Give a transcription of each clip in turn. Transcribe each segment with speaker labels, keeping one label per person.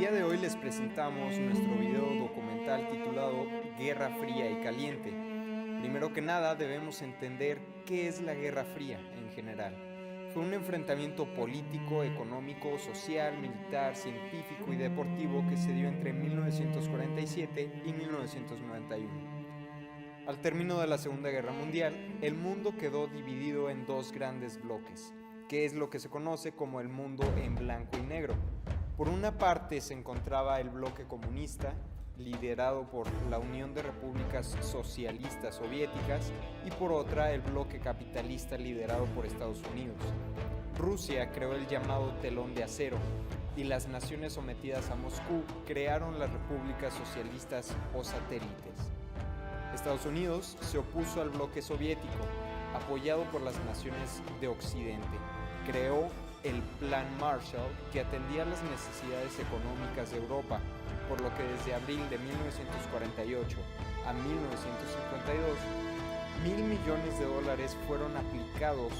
Speaker 1: día de hoy les presentamos nuestro video documental titulado Guerra Fría y Caliente. Primero que nada debemos entender qué es la Guerra Fría en general. Fue un enfrentamiento político, económico, social, militar, científico y deportivo que se dio entre 1947 y 1991. Al término de la Segunda Guerra Mundial, el mundo quedó dividido en dos grandes bloques, que es lo que se conoce como el mundo en blanco y negro. Por una parte se encontraba el bloque comunista, liderado por la Unión de Repúblicas Socialistas Soviéticas, y por otra el bloque capitalista liderado por Estados Unidos. Rusia creó el llamado telón de acero, y las naciones sometidas a Moscú crearon las repúblicas socialistas o satélites. Estados Unidos se opuso al bloque soviético, apoyado por las naciones de Occidente. Creó el Plan Marshall, que atendía las necesidades económicas de Europa, por lo que desde abril de 1948 a 1952, $1.000 millones fueron aplicados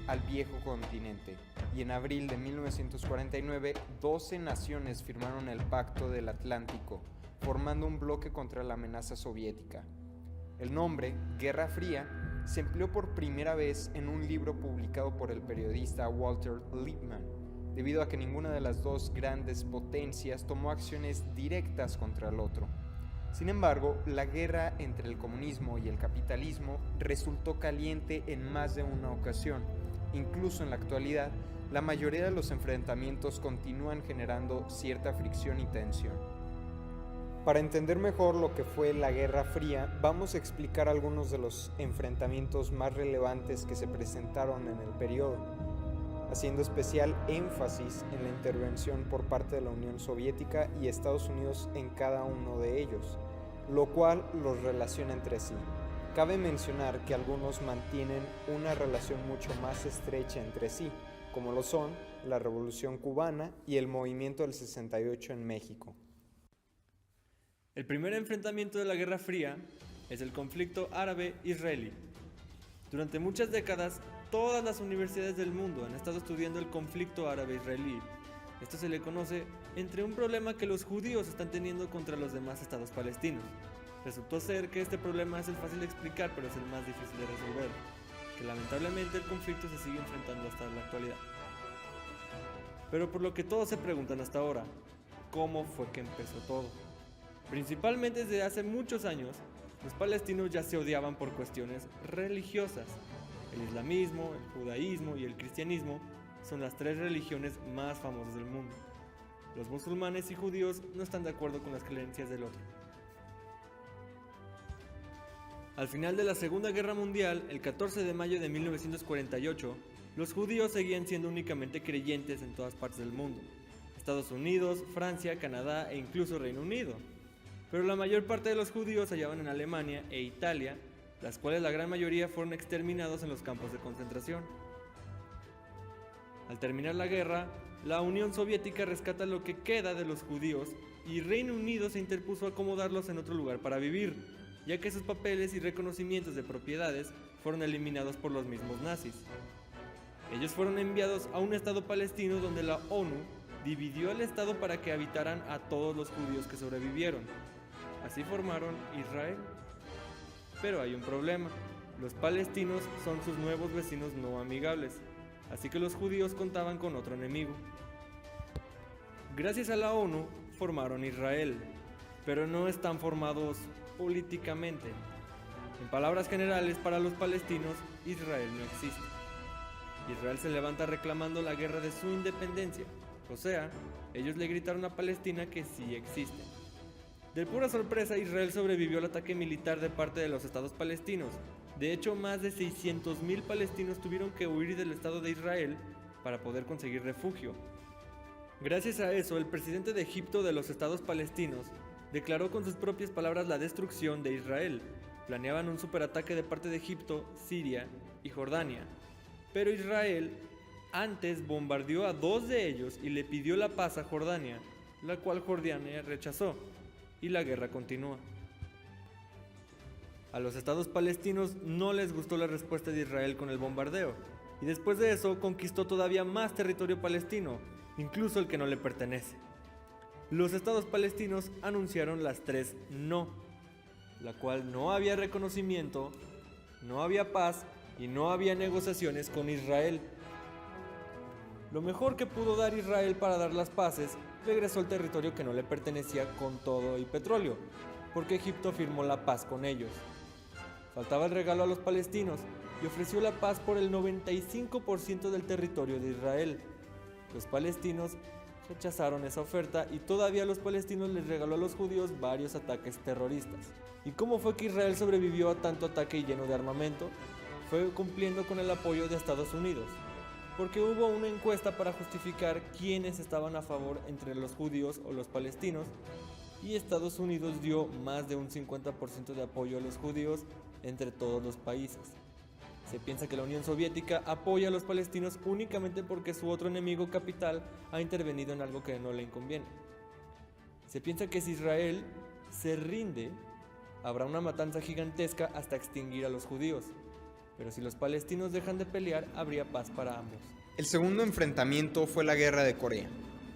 Speaker 1: al viejo continente, y en abril de 1949, 12 naciones firmaron el Pacto del Atlántico, formando un bloque contra la amenaza soviética. El nombre, Guerra Fría, se empleó por primera vez en un libro publicado por el periodista Walter Lippmann, debido a que ninguna de las dos grandes potencias tomó acciones directas contra el otro. Sin embargo, la guerra entre el comunismo y el capitalismo resultó caliente en más de una ocasión. Incluso en la actualidad, la mayoría de los enfrentamientos continúan generando cierta fricción y tensión. Para entender mejor lo que fue la Guerra Fría, vamos a explicar algunos de los enfrentamientos más relevantes que se presentaron en el periodo, haciendo especial énfasis en la intervención por parte de la Unión Soviética y Estados Unidos en cada uno de ellos, lo cual los relaciona entre sí. Cabe mencionar que algunos mantienen una relación mucho más estrecha entre sí, como lo son la Revolución Cubana y el Movimiento del 68 en México.
Speaker 2: El primer enfrentamiento de la Guerra Fría es el conflicto árabe-israelí. Durante muchas décadas, todas las universidades del mundo han estado estudiando el conflicto árabe-israelí. Esto se le conoce entre un problema que los judíos están teniendo contra los demás estados palestinos. Resultó ser que este problema es el fácil de explicar, pero es el más difícil de resolver, que lamentablemente el conflicto se sigue enfrentando hasta la actualidad. Pero por lo que todos se preguntan hasta ahora, ¿cómo fue que empezó todo? Principalmente desde hace muchos años, los palestinos ya se odiaban por cuestiones religiosas. El islamismo, el judaísmo y el cristianismo son las tres religiones más famosas del mundo. Los musulmanes y judíos no están de acuerdo con las creencias del otro. Al final de la Segunda Guerra Mundial, el 14 de mayo de 1948, los judíos seguían siendo únicamente creyentes en todas partes del mundo: Estados Unidos, Francia, Canadá e incluso Reino Unido. Pero la mayor parte de los judíos se hallaban en Alemania e Italia, las cuales la gran mayoría fueron exterminados en los campos de concentración. Al terminar la guerra, la Unión Soviética rescata lo que queda de los judíos y Reino Unido se interpuso a acomodarlos en otro lugar para vivir, ya que sus papeles y reconocimientos de propiedades fueron eliminados por los mismos nazis. Ellos fueron enviados a un estado palestino donde la ONU dividió el estado para que habitaran a todos los judíos que sobrevivieron. Así formaron Israel. Pero hay un problema: los palestinos son sus nuevos vecinos no amigables, así que los judíos contaban con otro enemigo. Gracias a la ONU formaron Israel, pero no están formados políticamente. En palabras generales, para los palestinos, Israel no existe. Israel se levanta reclamando la guerra de su independencia, o sea, ellos le gritaron a Palestina que sí existe. De pura sorpresa, Israel sobrevivió al ataque militar de parte de los estados palestinos. De hecho, más de 600,000 palestinos tuvieron que huir del estado de Israel para poder conseguir refugio. Gracias a eso, el presidente de Egipto de los estados palestinos declaró con sus propias palabras la destrucción de Israel. Planeaban un superataque de parte de Egipto, Siria y Jordania. Pero Israel antes bombardeó a 2 de ellos y le pidió la paz a Jordania, la cual Jordania rechazó, y la guerra continúa. A los estados palestinos no les gustó la respuesta de Israel con el bombardeo, y después de eso conquistó todavía más territorio palestino, incluso el que no le pertenece. los estados palestinos anunciaron las 3 no, la cual no había reconocimiento, no había paz y no había negociaciones con Israel. Lo mejor que pudo dar Israel para dar las paces, regresó al territorio que no le pertenecía con todo y petróleo, porque Egipto firmó la paz con ellos. Faltaba el regalo a los palestinos y ofreció la paz por el 95% del territorio de Israel. Los palestinos rechazaron esa oferta y todavía los palestinos les regaló a los judíos varios ataques terroristas. ¿Y cómo fue que Israel sobrevivió a tanto ataque y lleno de armamento? Fue cumpliendo con el apoyo de Estados Unidos, porque hubo una encuesta para justificar quiénes estaban a favor entre los judíos o los palestinos, y Estados Unidos dio más de un 50% de apoyo a los judíos entre todos los países. Se piensa que la Unión Soviética apoya a los palestinos únicamente porque su otro enemigo capital ha intervenido en algo que no le conviene. Se piensa que si Israel se rinde, habrá una matanza gigantesca hasta extinguir a los judíos. Pero si los palestinos dejan de pelear, habría paz para ambos.
Speaker 1: El segundo enfrentamiento fue la Guerra de Corea.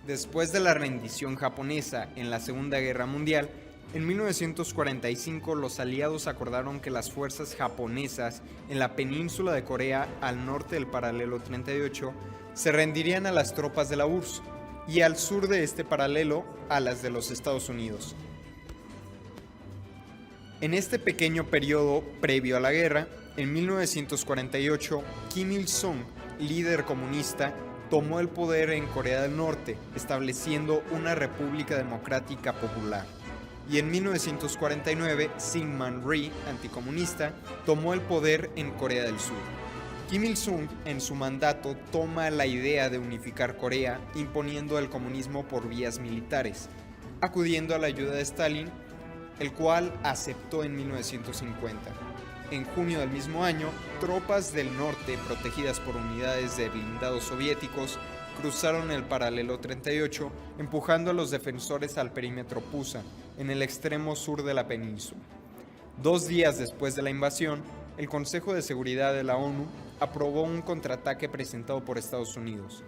Speaker 1: Después de la rendición japonesa en la Segunda Guerra Mundial, en 1945 los aliados acordaron que las fuerzas japonesas en la península de Corea, al norte del paralelo 38, se rendirían a las tropas de la URSS y al sur de este paralelo a las de los Estados Unidos. En este pequeño periodo previo a la guerra, en 1948, Kim Il-sung, líder comunista, tomó el poder en Corea del Norte, estableciendo una república democrática popular. Y en 1949, Syngman Rhee, anticomunista, tomó el poder en Corea del Sur. Kim Il-sung, en su mandato, toma la idea de unificar Corea, imponiendo el comunismo por vías militares, acudiendo a la ayuda de Stalin, el cual aceptó en 1950. En junio del mismo año, tropas del norte, protegidas por unidades de blindados soviéticos, cruzaron el paralelo 38, empujando a los defensores al perímetro Pusan, en el extremo sur de la península. 2 días después de la invasión, el Consejo de Seguridad de la ONU aprobó un contraataque presentado por Estados Unidos,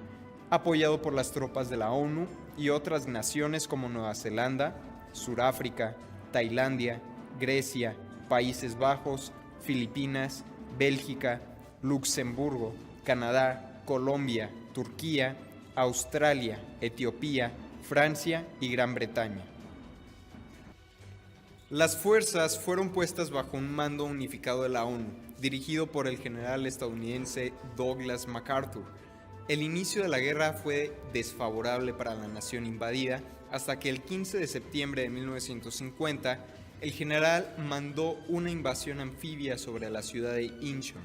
Speaker 1: apoyado por las tropas de la ONU y otras naciones como Nueva Zelanda, Suráfrica, Tailandia, Grecia, Países Bajos, Filipinas, Bélgica, Luxemburgo, Canadá, Colombia, Turquía, Australia, Etiopía, Francia y Gran Bretaña. Las fuerzas fueron puestas bajo un mando unificado de la ONU, dirigido por el general estadounidense Douglas MacArthur. El inicio de la guerra fue desfavorable para la nación invadida, hasta que el 15 de septiembre de 1950, el general mandó una invasión anfibia sobre la ciudad de Incheon,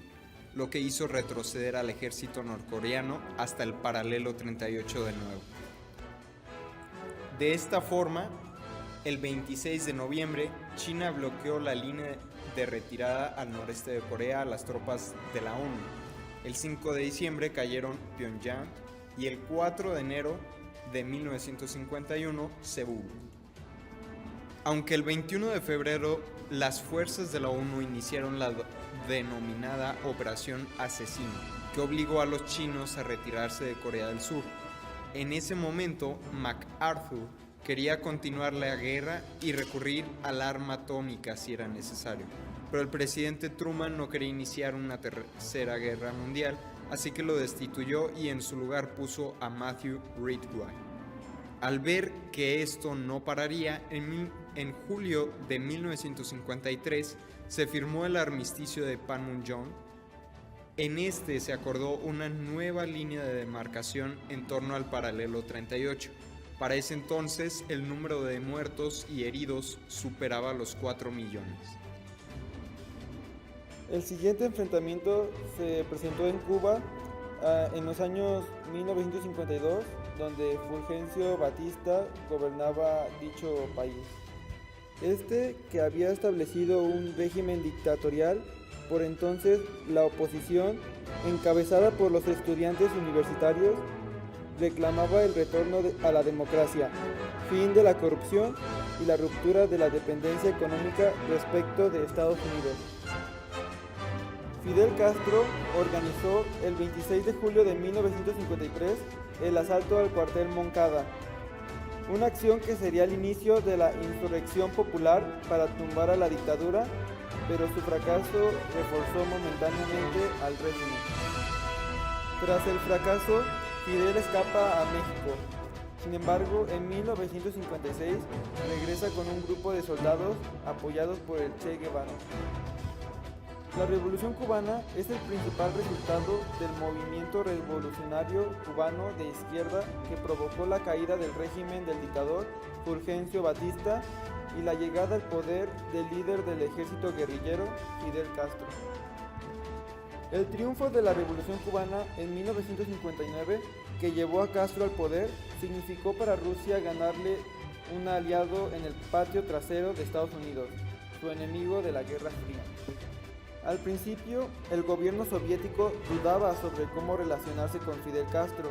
Speaker 1: lo que hizo retroceder al ejército norcoreano hasta el paralelo 38 de nuevo. De esta forma, el 26 de noviembre, China bloqueó la línea de retirada al noreste de Corea a las tropas de la ONU. El 5 de diciembre cayeron Pyongyang y el 4 de enero de 1951, Seúl. Aunque el 21 de febrero las fuerzas de la ONU iniciaron la denominada Operación Asesino, que obligó a los chinos a retirarse de Corea del Sur. En ese momento, MacArthur quería continuar la guerra y recurrir al arma atómica si era necesario, pero el presidente Truman no quería iniciar una tercera guerra mundial, así que lo destituyó y en su lugar puso a Matthew Ridgway. Al ver que esto no pararía, en julio de 1953 se firmó el armisticio de Panmunjom. En este se acordó una nueva línea de demarcación en torno al paralelo 38. Para ese entonces, el número de muertos y heridos superaba los 4 millones.
Speaker 3: El siguiente enfrentamiento se presentó en Cuba en los años 1952, donde Fulgencio Batista gobernaba dicho país. Este, que había establecido un régimen dictatorial, por entonces la oposición, encabezada por los estudiantes universitarios, reclamaba el retorno a la democracia, fin de la corrupción y la ruptura de la dependencia económica respecto de Estados Unidos. Fidel Castro organizó el 26 de julio de 1953 el asalto al cuartel Moncada, una acción que sería el inicio de la insurrección popular para tumbar a la dictadura, pero su fracaso reforzó momentáneamente al régimen. Tras el fracaso, Fidel escapa a México. Sin embargo, en 1956 regresa con un grupo de soldados apoyados por el Che Guevara. La Revolución Cubana es el principal resultado del movimiento revolucionario cubano de izquierda que provocó la caída del régimen del dictador Fulgencio Batista y la llegada al poder del líder del ejército guerrillero, Fidel Castro. El triunfo de la Revolución Cubana en 1959, que llevó a Castro al poder, significó para Rusia ganarle un aliado en el patio trasero de Estados Unidos, su enemigo de la Guerra Fría. Al principio, el gobierno soviético dudaba sobre cómo relacionarse con Fidel Castro,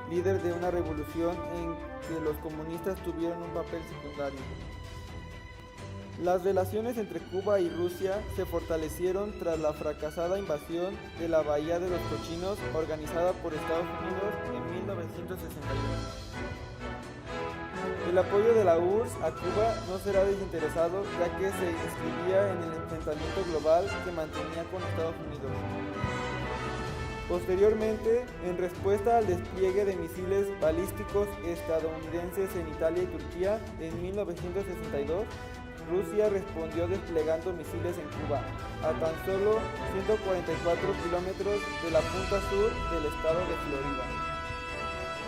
Speaker 3: líder de una revolución en que los comunistas tuvieron un papel secundario. Las relaciones entre Cuba y Rusia se fortalecieron tras la fracasada invasión de la Bahía de los Cochinos organizada por Estados Unidos en 1961. El apoyo de la URSS a Cuba no será desinteresado, ya que se inscribía en el enfrentamiento global que mantenía con Estados Unidos. Posteriormente, en respuesta al despliegue de misiles balísticos estadounidenses en Italia y Turquía en 1962, Rusia respondió desplegando misiles en Cuba, a tan solo 144 kilómetros de la punta sur del estado de Florida.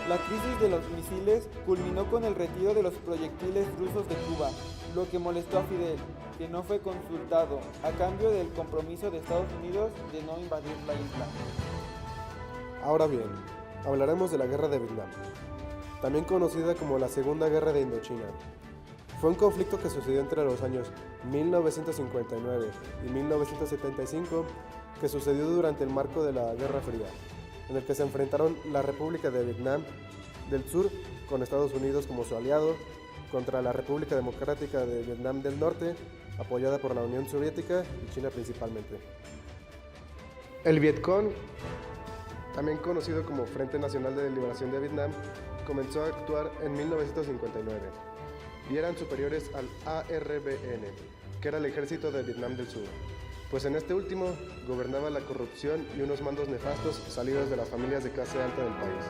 Speaker 3: La crisis de los misiles culminó con el retiro de los proyectiles rusos de Cuba, lo que molestó a Fidel, que no fue consultado, a cambio del compromiso de Estados Unidos de no invadir la isla.
Speaker 4: Ahora bien, hablaremos de la Guerra de Vietnam, también conocida como la Segunda Guerra de Indochina. Fue un conflicto que sucedió entre los años 1959 y 1975, que sucedió durante el marco de la Guerra Fría, en el que se enfrentaron la República de Vietnam del Sur, con Estados Unidos como su aliado, contra la República Democrática de Vietnam del Norte, apoyada por la Unión Soviética y China principalmente. El Vietcong, también conocido como Frente Nacional de Liberación de Vietnam, comenzó a actuar en 1959 y eran superiores al ARVN, que era el ejército de Vietnam del Sur, pues en este último gobernaba la corrupción y unos mandos nefastos salidos de las familias de clase alta del país.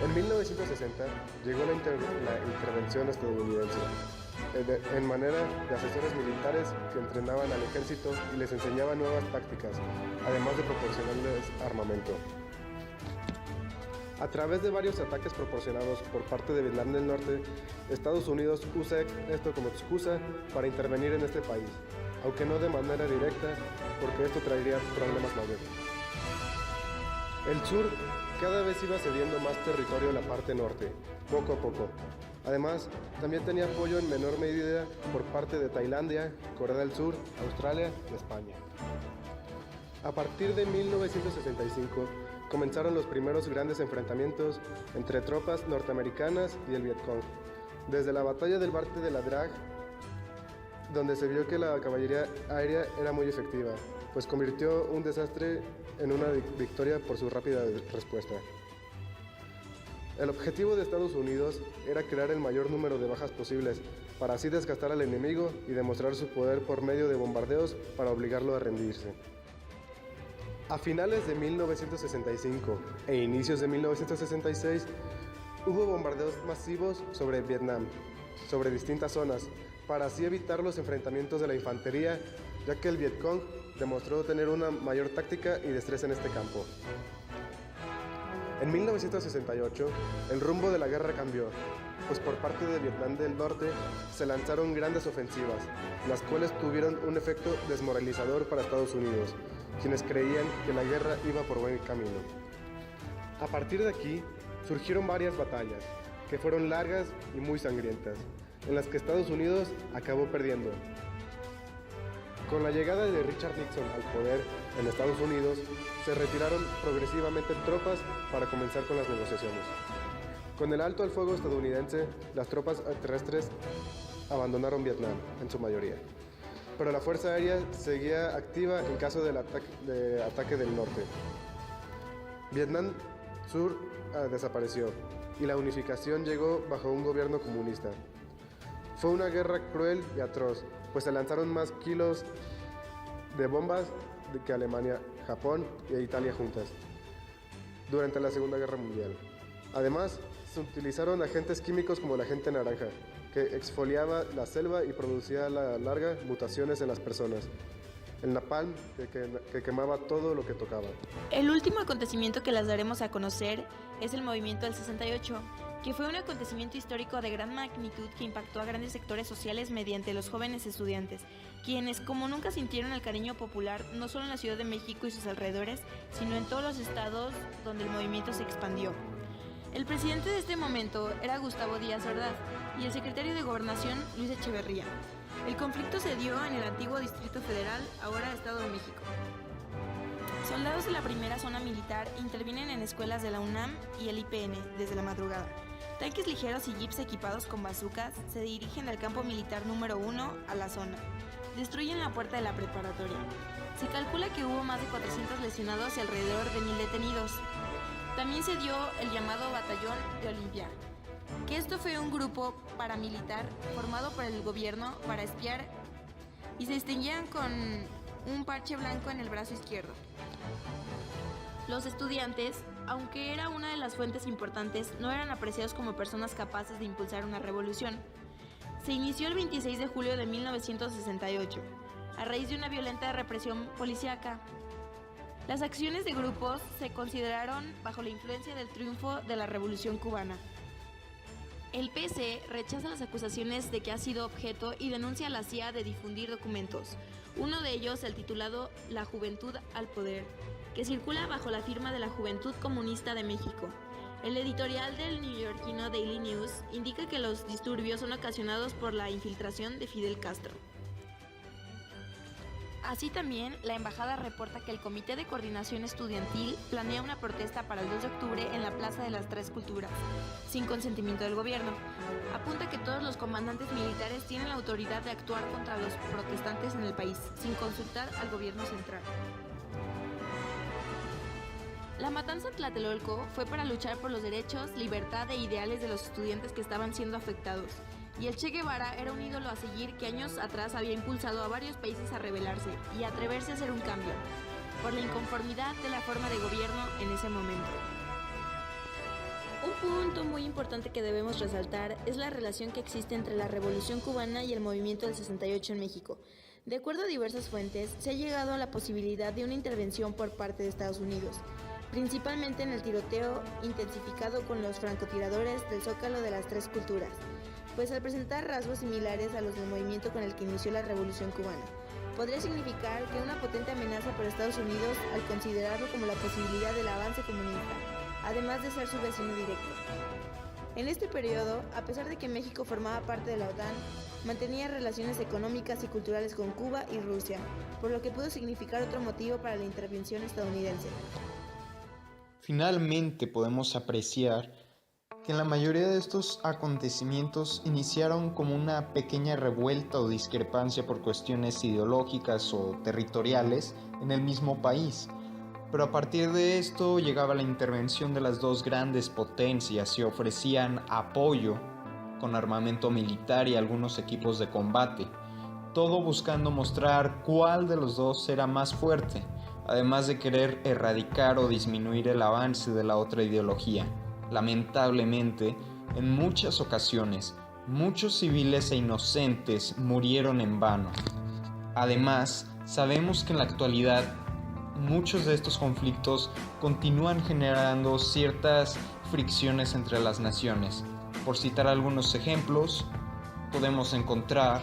Speaker 4: En 1960 llegó la intervención estadounidense, en manera de asesores militares que entrenaban al ejército y les enseñaban nuevas tácticas, además de proporcionarles armamento. A través de varios ataques proporcionados por parte de Vietnam del Norte, Estados Unidos usa esto como excusa para intervenir en este país, aunque no de manera directa, porque esto traería problemas mayores. El sur cada vez iba cediendo más territorio a la parte norte, poco a poco. Además, también tenía apoyo en menor medida por parte de Tailandia, Corea del Sur, Australia y España. A partir de 1965, comenzaron los primeros grandes enfrentamientos entre tropas norteamericanas y el Vietcong, desde la batalla del Barte de la Drag, donde se vio que la caballería aérea era muy efectiva, pues convirtió un desastre en una victoria por su rápida respuesta. El objetivo de Estados Unidos era crear el mayor número de bajas posibles, para así desgastar al enemigo y demostrar su poder por medio de bombardeos para obligarlo a rendirse. A finales de 1965 e inicios de 1966, hubo bombardeos masivos sobre Vietnam, sobre distintas zonas, para así evitar los enfrentamientos de la infantería, ya que el Vietcong demostró tener una mayor táctica y destreza en este campo. En 1968, el rumbo de la guerra cambió, pues por parte de Vietnam del Norte se lanzaron grandes ofensivas, las cuales tuvieron un efecto desmoralizador para Estados Unidos, quienes creían que la guerra iba por buen camino. A partir de aquí, surgieron varias batallas, que fueron largas y muy sangrientas, en las que Estados Unidos acabó perdiendo. Con la llegada de Richard Nixon al poder en Estados Unidos, se retiraron progresivamente tropas para comenzar con las negociaciones. Con el alto al fuego estadounidense, las tropas terrestres abandonaron Vietnam en su mayoría, pero la Fuerza Aérea seguía activa en caso del ataque del norte. Vietnam Sur desapareció y la unificación llegó bajo un gobierno comunista. Fue una guerra cruel y atroz, pues se lanzaron más kilos de bombas que Alemania, Japón e Italia juntas durante la Segunda Guerra Mundial. Además, se utilizaron agentes químicos como el agente naranja, que exfoliaba la selva y producía a la larga mutaciones en las personas. El napalm, que quemaba todo lo que tocaba.
Speaker 5: El último acontecimiento que les daremos a conocer es el movimiento del 68, que fue un acontecimiento histórico de gran magnitud que impactó a grandes sectores sociales mediante los jóvenes estudiantes, quienes como nunca sintieron el cariño popular no solo en la Ciudad de México y sus alrededores, sino en todos los estados donde el movimiento se expandió. El presidente de este momento era Gustavo Díaz Ordaz y el secretario de Gobernación Luis Echeverría. El conflicto se dio en el antiguo Distrito Federal, ahora Estado de México. Soldados de la primera zona militar intervienen en escuelas de la UNAM y el IPN desde la madrugada. Tanques ligeros y jeeps equipados con bazucas se dirigen del campo militar número 1 a la zona. Destruyen la puerta de la preparatoria. Se calcula que hubo más de 400 lesionados y alrededor de 1000 detenidos. También se dio el llamado Batallón de Olimpia, que esto fue un grupo paramilitar formado por el gobierno para espiar y se distinguían con un parche blanco en el brazo izquierdo. Los estudiantes, aunque era una de las fuentes importantes, no eran apreciados como personas capaces de impulsar una revolución. Se inició el 26 de julio de 1968, a raíz de una violenta represión policíaca. Las acciones de grupos se consideraron bajo la influencia del triunfo de la Revolución Cubana. El PC rechaza las acusaciones de que ha sido objeto y denuncia a la CIA de difundir documentos, uno de ellos el titulado La Juventud al Poder, que circula bajo la firma de la Juventud Comunista de México. El editorial del neoyorquino Daily News indica que los disturbios son ocasionados por la infiltración de Fidel Castro. Así también, la embajada reporta que el Comité de Coordinación Estudiantil planea una protesta para el 2 de octubre en la Plaza de las Tres Culturas, sin consentimiento del gobierno. Apunta que todos los comandantes militares tienen la autoridad de actuar contra los protestantes en el país, sin consultar al gobierno central. La matanza en Tlatelolco fue para luchar por los derechos, libertad e ideales de los estudiantes que estaban siendo afectados. Y el Che Guevara era un ídolo a seguir que años atrás había impulsado a varios países a rebelarse y a atreverse a hacer un cambio, por la inconformidad de la forma de gobierno en ese momento. Un punto muy importante que debemos resaltar es la relación que existe entre la Revolución Cubana y el movimiento del 68 en México. De acuerdo a diversas fuentes, se ha llegado a la posibilidad de una intervención por parte de Estados Unidos, principalmente en el tiroteo intensificado con los francotiradores del Zócalo de las Tres Culturas, pues al presentar rasgos similares a los del movimiento con el que inició la Revolución Cubana, podría significar que una potente amenaza para Estados Unidos al considerarlo como la posibilidad del avance comunista, además de ser su vecino directo. En este periodo, a pesar de que México formaba parte de la OTAN, mantenía relaciones económicas y culturales con Cuba y Rusia, por lo que pudo significar otro motivo para la intervención estadounidense.
Speaker 1: Finalmente podemos apreciar que la mayoría de estos acontecimientos iniciaron como una pequeña revuelta o discrepancia por cuestiones ideológicas o territoriales en el mismo país, pero a partir de esto llegaba la intervención de las dos grandes potencias y ofrecían apoyo con armamento militar y algunos equipos de combate, todo buscando mostrar cuál de los dos era más fuerte, además de querer erradicar o disminuir el avance de la otra ideología. Lamentablemente, en muchas ocasiones, muchos civiles e inocentes murieron en vano. Además, sabemos que en la actualidad muchos de estos conflictos continúan generando ciertas fricciones entre las naciones. Por citar algunos ejemplos, podemos encontrar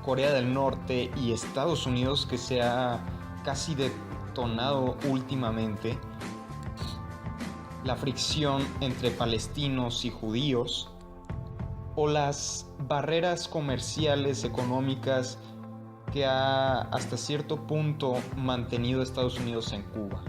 Speaker 1: Corea del Norte y Estados Unidos, que se ha casi detonado últimamente, la fricción entre palestinos y judíos, o las barreras comerciales económicas que ha hasta cierto punto mantenido Estados Unidos en Cuba.